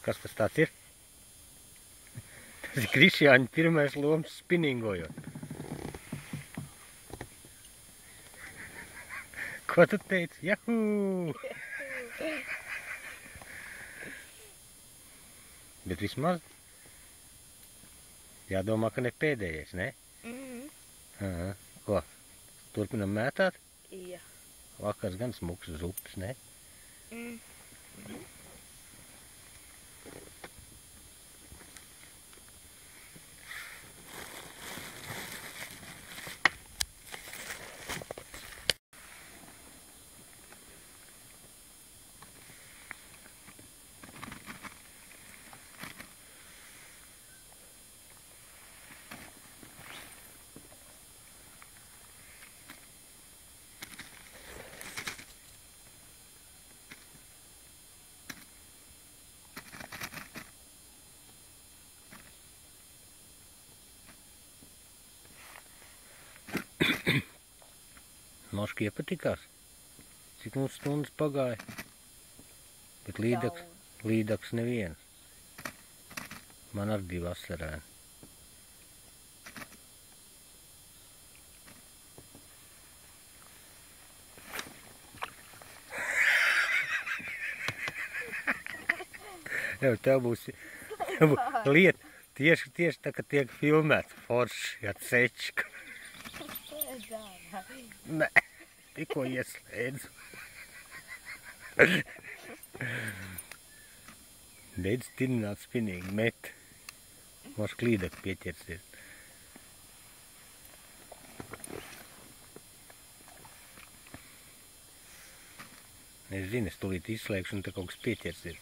Kas tas tāds ir? Tas ir Krišjāņa pirmais loms spiningojot. Ko tu teici? Jahū! Bet vismaz jādomā, ka ne pēdējais, ne? Aha. Ko? Turpinam mētāt? Jā. Vakars gan smuks uz upes, ne? Moški iepatikās, cik mums stundas pagāja, bet līdaks neviens. Man ar 2 asarēni. Jau tev būs lieta tieši tā, ka tiek filmēts forši ar cečku. Nē, tikko ieslēdzu. Beidz tirināt spinīgi, met. Moš klīdak pieķersies. Es zinu, es tūlīt izslēgšu un te kaut kas pieķersies.